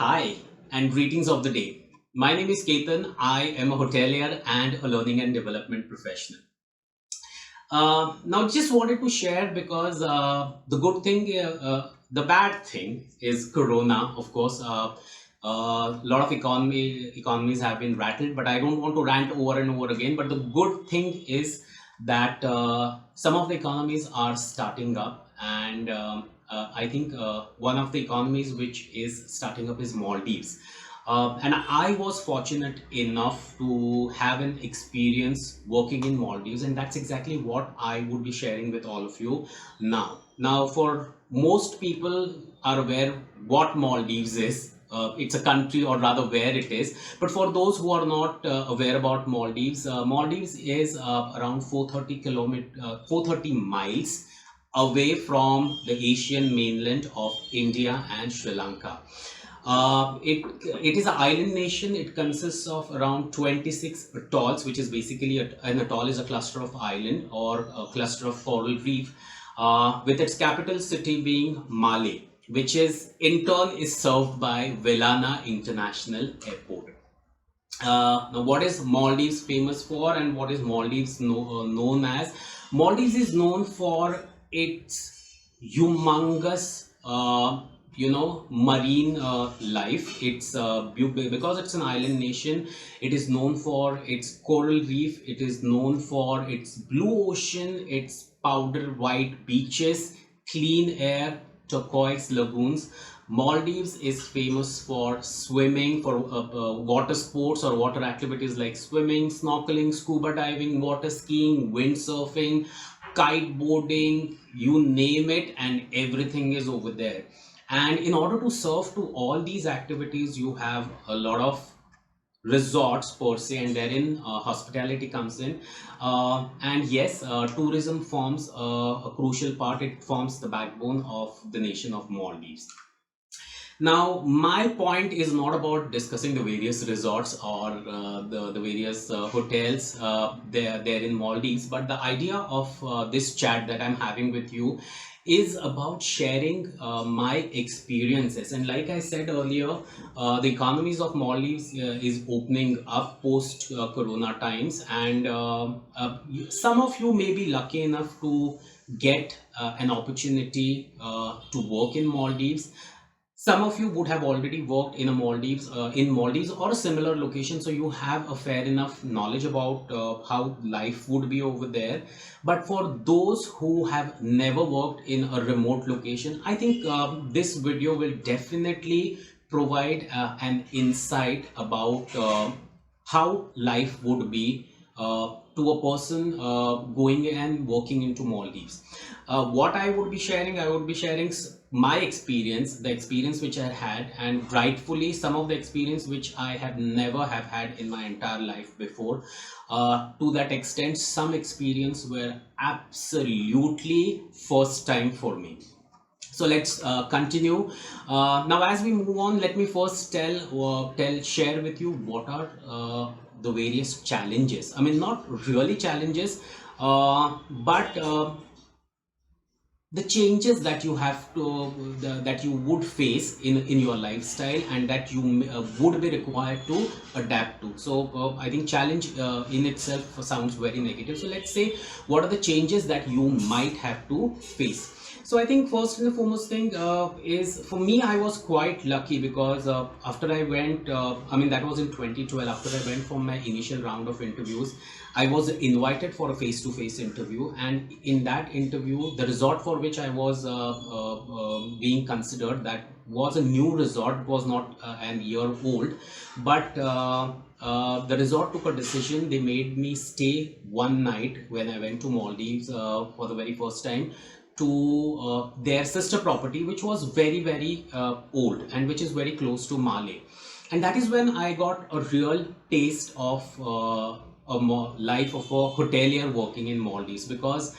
Hi, and greetings of the day. My name is Ketan. I am a hotelier and a learning and development professional. Now, just wanted to share because the bad thing is Corona, of course. A lot of economies have been rattled, but I don't want to rant over and over again. But the good thing is that some of the economies are starting up, and I think one of the economies which is starting up is Maldives. And I was fortunate enough to have an experience working in Maldives, and that's exactly what I would be sharing with all of you now. Now, for most people are aware what Maldives is. It's a country, or rather, where it is. But for those who are not aware about Maldives, Maldives is around 430 miles away from the Asian mainland of India and Sri Lanka. It is an island nation. It consists of around 26 atolls, which is basically an atoll is a cluster of island or a cluster of coral reef, with its capital city being Male, which is in turn is served by Velana International Airport. Now, what is Maldives famous for, and what is Maldives known as? Maldives is known for its humongous, marine life. It's because it's an island nation. It is known for its coral reef. It is known for its blue ocean, its powder white beaches, clean air, turquoise lagoons. Maldives is famous for swimming, for water sports or water activities like swimming, snorkeling, scuba diving, water skiing, windsurfing, kiteboarding, you name it, and everything is over there. And in order to serve to all these activities, you have a lot of resorts per se, and therein hospitality comes in. And yes, tourism forms a crucial part. It forms the backbone of the nation of Maldives. Now, my point is not about discussing the various resorts or the various hotels there in Maldives, but the idea of this chat that I'm having with you is about sharing my experiences. And like I said earlier, the economies of Maldives is opening up post Corona times, and some of you may be lucky enough to get an opportunity to work in Maldives. Some of you would have already worked in Maldives or a similar location, so you have a fair enough knowledge about how life would be over there. But for those who have never worked in a remote location, I think this video will definitely provide an insight about how life would be to a person going and working into Maldives. What I would be sharing my experience, the experience which I had, and rightfully some of the experience which I have never have had in my entire life before. To that extent, some experience were absolutely first time for me. So let's continue. Now, as we move on, let me first share with you what are the various challenges. I mean, not really challenges, but the changes that you have that you would face in your lifestyle, and that you would be required to adapt to. So I think challenge in itself sounds very negative. So let's say what are the changes that you might have to face. So I think first and the foremost thing is, for me, I was quite lucky because after I went, I mean, that was in 2012. After I went for my initial round of interviews, I was invited for a face-to-face interview, and in that interview, the resort for which I was being considered, that was a new resort. It was not an year old, but the resort took a decision. They made me stay one night when I went to Maldives for the very first time, to their sister property, which was very old and which is very close to Male. And that is when I got a real taste of life of a hotelier working in Maldives, because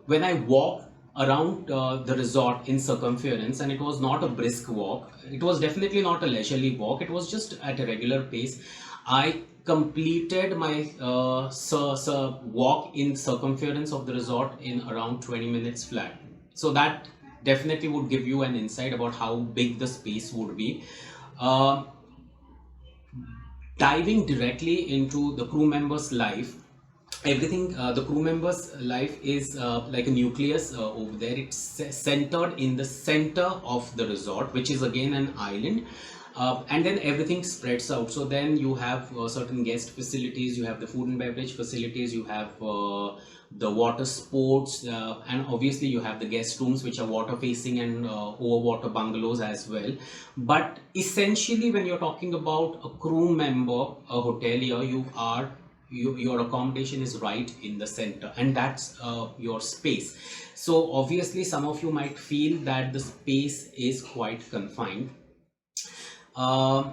when I walked around the resort in circumference, and it was not a brisk walk, it was definitely not a leisurely walk, it was just at a regular pace. I completed my walk in circumference of the resort in around 20 minutes flat. So definitely would give you an insight about how big the space would be. uh, Diving directly into the crew members life, everything, the crew members life is like a nucleus over there. It's centered in the center of the resort, which is again an island. And then everything spreads out. So then you have certain guest facilities, you have the food and beverage facilities, you have the water sports, and obviously you have the guest rooms, which are water facing, and overwater bungalows as well. But essentially, when you're talking about a crew member, a hotelier, your accommodation is right in the center, and that's your space. So obviously some of you might feel that the space is quite confined. uh,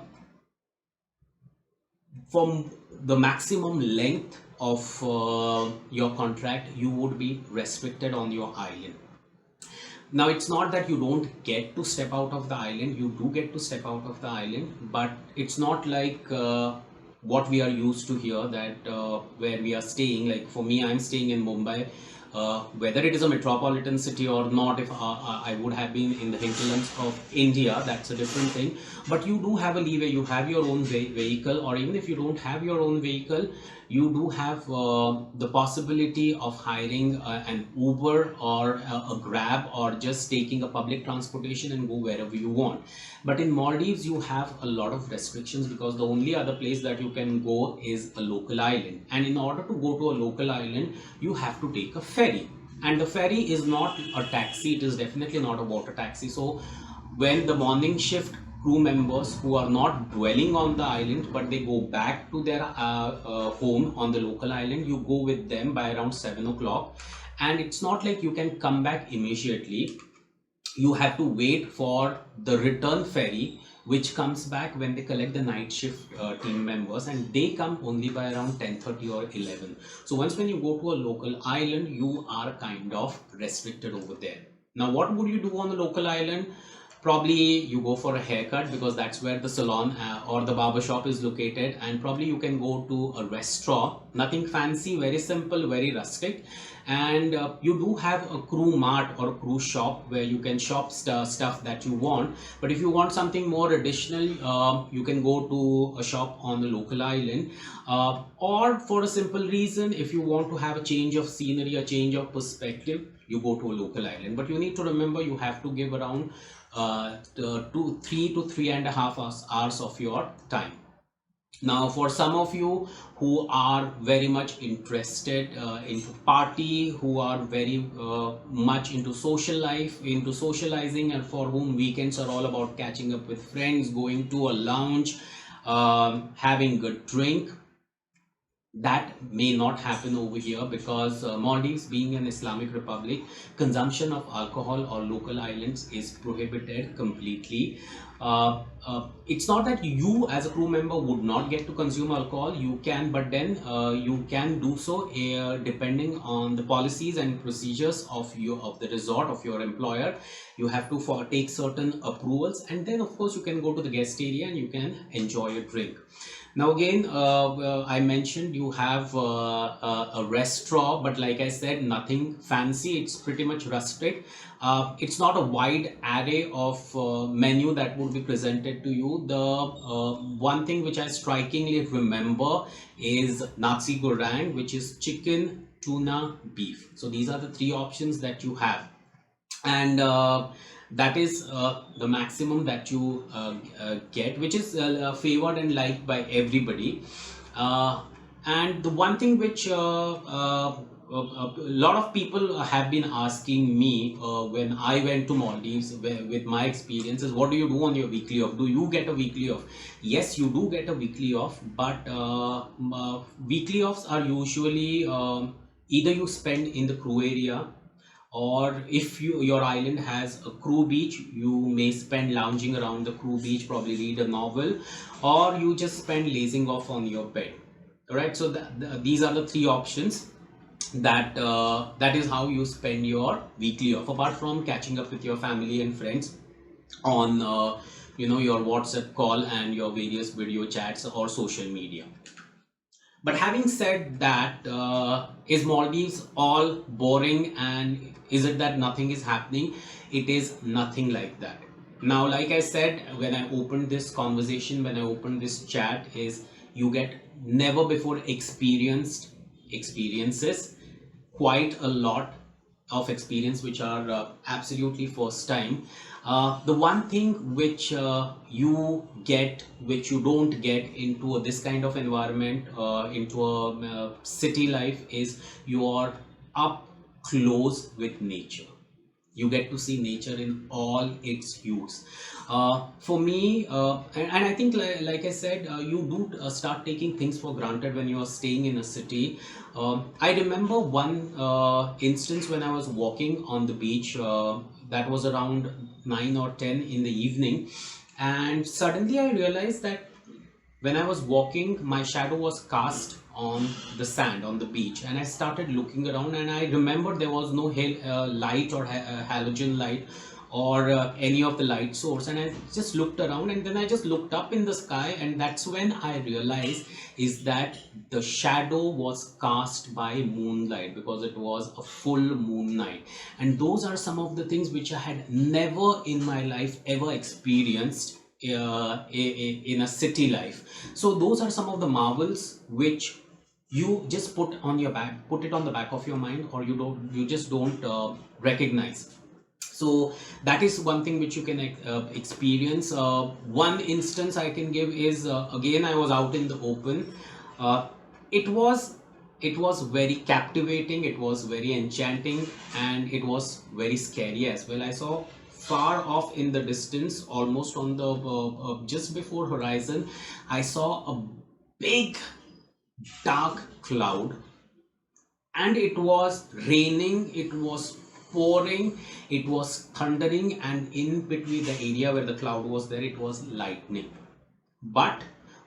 from the maximum length of your contract, you would be restricted on your island. Now, it's not that you don't get to step out of the island, you do get to step out of the island, but it's not like what we are used to here, that where we are staying. Like for me, I'm staying in Mumbai. Whether it is a metropolitan city or not, if I would have been in the hinterlands of India, that's a different thing. But you do have a leeway, you have your own vehicle, or even if you don't have your own vehicle, you do have the possibility of hiring an Uber or a Grab, or just taking a public transportation and go wherever you want. But in Maldives, you have a lot of restrictions, because the only other place that you can go is a local island. And in order to go to a local island, you have to take a ferry. And the ferry is not a taxi, it is definitely not a water taxi. So when the morning shift crew members who are not dwelling on the island, but they go back to their home on the local island, you go with them by around 7 o'clock. And it's not like you can come back immediately. You have to wait for the return ferry, which comes back when they collect the night shift team members, and they come only by around 10:30 or 11. So once when you go to a local island, you are kind of restricted over there. Now, what would you do on the local island? Probably you go for a haircut, because that's where the salon or the barber shop is located. And probably you can go to a restaurant, nothing fancy, very simple, very rustic. And you do have a crew mart or a crew shop where you can shop stuff that you want. But if you want something more additional, you can go to a shop on the local island. Or for a simple reason, if you want to have a change of scenery, a change of perspective, you go to a local island. But you need to remember, you have to give around 3 to 3.5 hours of your time. Now, for some of you who are very much interested into party, who are very much into social life, into socializing, and for whom weekends are all about catching up with friends, going to a lounge, having good drink, that may not happen over here, because Maldives, being an Islamic republic, consumption of alcohol or local islands is prohibited completely. It's not that you as a crew member would not get to consume alcohol, you can, but then you can do so depending on the policies and procedures of the resort, of your employer. You have to take certain approvals, and then of course you can go to the guest area and you can enjoy a drink. Now again, I mentioned you have a restaurant, but like I said, nothing fancy. It's pretty much rustic. It's not a wide array of menu that would be presented to you. The one thing which I strikingly remember is nasi goreng, which is chicken, tuna, beef. So these are the three options that you have. And that is the maximum that you get, which is favored and liked by everybody. And the one thing which a lot of people have been asking me when I went to Maldives with my experiences, what do you do on your weekly off? Do you get a weekly off? Yes, you do get a weekly off, but weekly offs are usually either you spend in the crew area, or if your island has a crew beach, you may spend lounging around the crew beach, probably read a novel, or you just spend lazing off on your bed. All right, so these are the three options that is how you spend your weekly off, apart from catching up with your family and friends on your WhatsApp call and your various video chats or social media. But having said that, is Maldives all boring and is it that nothing is happening? It is nothing like that. Now, like I said, when I opened this conversation, when I opened this chat, is you get never before experienced experiences, quite a lot of experience which are absolutely first time. The one thing which you get, which you don't get into this kind of environment, into a city life, is you are up close with nature. You get to see nature in all its hues. For me, and I think, like I said, you do start taking things for granted when you are staying in a city. I remember one instance when I was walking on the beach, that was around 9 or 10 in the evening, and suddenly I realized that when I was walking, my shadow was cast on the sand on the beach, and I started looking around. And I remember there was no light or halogen light or any of the light source. And I just looked around, and then I just looked up in the sky, and that's when I realized is that the shadow was cast by moonlight, because it was a full moon night. And those are some of the things which I had never in my life ever experienced in a city life. So those are some of the marvels which you just put it on the back of your mind, or you just don't recognize. So that is one thing which you can experience. One instance I can give is, again, I was out in the open. uh, it was it was very captivating, it was very enchanting, and it was very scary as well. I saw far off in the distance, almost on the just before horizon, I saw a big dark cloud, and it was raining, it was pouring, it was thundering, and in between the area where the cloud was there, it was lightning. But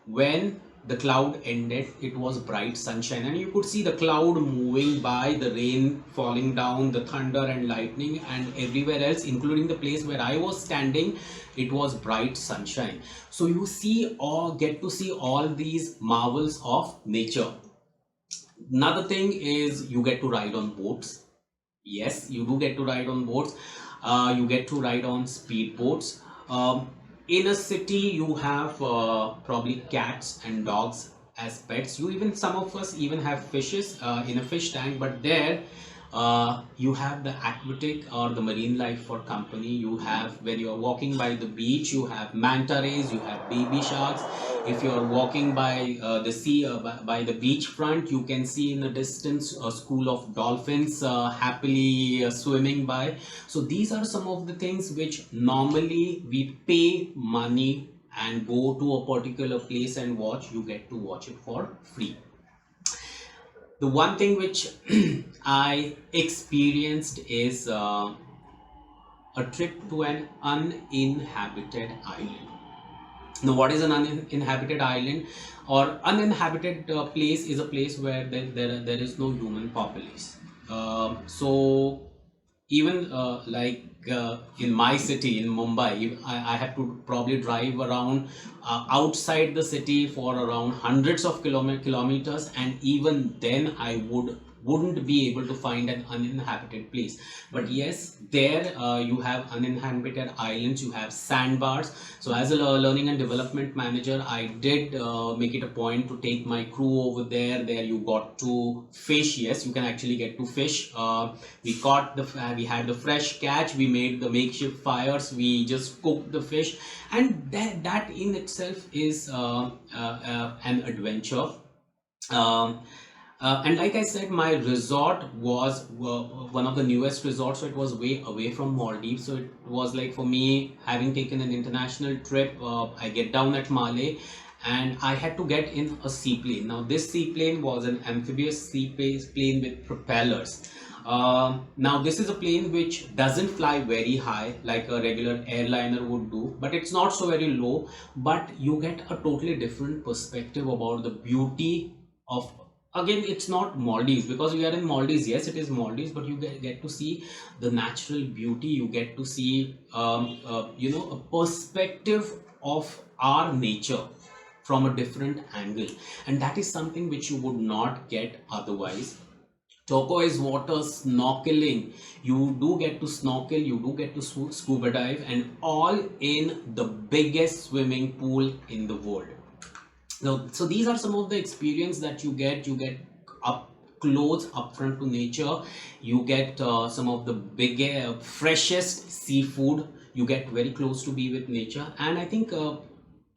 when the cloud ended, it was bright sunshine, and you could see the cloud moving by, the rain falling down, the thunder and lightning, and everywhere else, including the place where I was standing, it was bright sunshine. So you see, or get to see all these marvels of nature. Another thing is you get to ride on boats. Yes, you do get to ride on boats. You get to ride on speed boats. In a city, you have probably cats and dogs as pets. You even, some of us even have fishes in a fish tank. But there, you have the aquatic or the marine life for company. You have, when you are walking by the beach, you have manta rays, you have baby sharks. If you are walking by the sea, by the beach front, you can see in the distance a school of dolphins happily swimming by. So these are some of the things which normally we pay money and go to a particular place and watch. You get to watch it for free. The one thing which I experienced is a trip to an uninhabited island. Now, what is an uninhabited island or uninhabited place? Is a place where there is no human populace. So even in my city in Mumbai, I have to probably drive around outside the city for around hundreds of kilometers, and even then I wouldn't be able to find an uninhabited place. But yes, there you have uninhabited islands, you have sandbars. So as a learning and development manager, I did make it a point to take my crew over there. There you got to fish. Yes, you can actually get to fish. We had the fresh catch, we made the makeshift fires, we just cooked the fish, and that in itself is an adventure. And like I said, my resort was one of the newest resorts, so it was way away from Maldives. So it was like, for me, having taken an international trip, I get down at Malé, and I had to get in a seaplane. Now, this seaplane was an amphibious seaplane with propellers. Now, this is a plane which doesn't fly very high like a regular airliner would do, but it's not so very low. But you get a totally different perspective about the beauty of, again, it's not Maldives, because we are in Maldives. Yes, it is Maldives, but you get to see the natural beauty. You get to see a perspective of our nature. from a different angle, and that is something which you would not get otherwise. Turquoise water, snorkeling, you do get to snorkel, you do get to scuba dive, and all in the biggest swimming pool in the world. So these are some of the experience that you get up close, upfront to nature. You get some of the biggest freshest seafood, you get very close to be with nature. And I think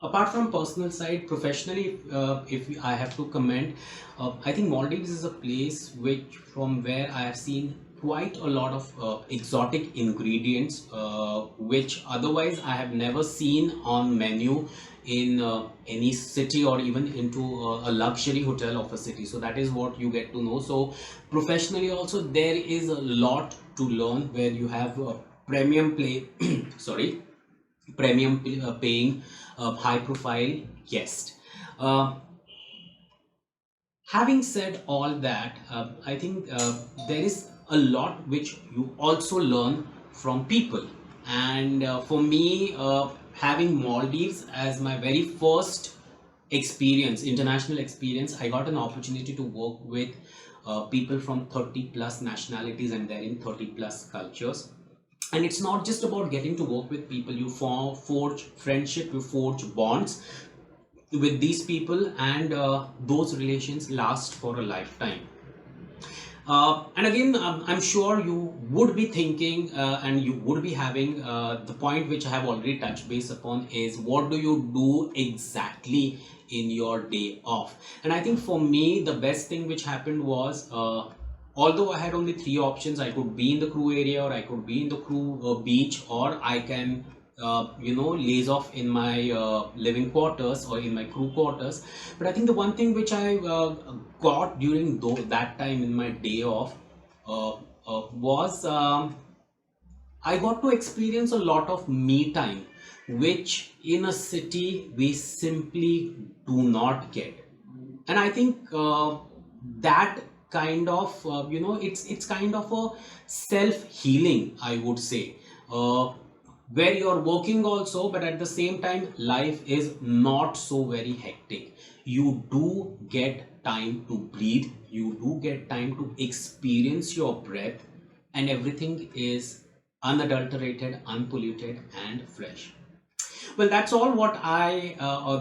apart from personal side, professionally, if I have to comment, I think Maldives is a place which, from where I have seen quite a lot of exotic ingredients, which otherwise I have never seen on menu in any city, or even into a luxury hotel of a city. So that is what you get to know. So professionally also, there is a lot to learn, where you have premium play sorry, premium paying high profile guest. uh, Having said all that, I think there is a lot which you also learn from people. And for me, having Maldives as my very first experience, international experience, I got an opportunity to work with people from 30 plus nationalities, and they're in 30 plus cultures. And it's not just about getting to work with people, you forge friendship, you forge bonds with these people, and those relations last for a lifetime. And again, I'm sure you would be thinking, and you would be having the point which I have already touched base upon, is what do you do exactly in your day off? And I think for me, the best thing which happened was, although I had only three options, I could be in the crew area, or I could be in the crew beach, or I can laze off in my living quarters or in my crew quarters. But I think the one thing which I got during that time in my day off was, I got to experience a lot of me time, which in a city we simply do not get. And I think that kind of, it's kind of a self healing, I would say, where you're working also, but at the same time life is not so very hectic. You do get time to breathe, you do get time to experience your breath, and everything is unadulterated, unpolluted, and fresh. Well, that's all what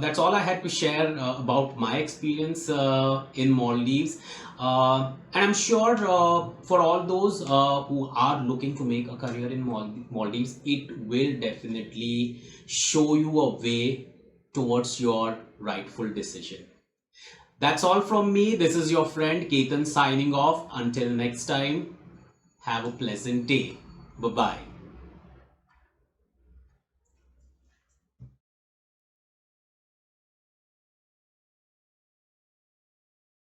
that's all I had to share about my experience in Maldives. And I'm sure for all those who are looking to make a career in Maldives, it will definitely show you a way towards your rightful decision. That's all from me. This is your friend Ketan signing off. Until next time, have a pleasant day. Bye bye.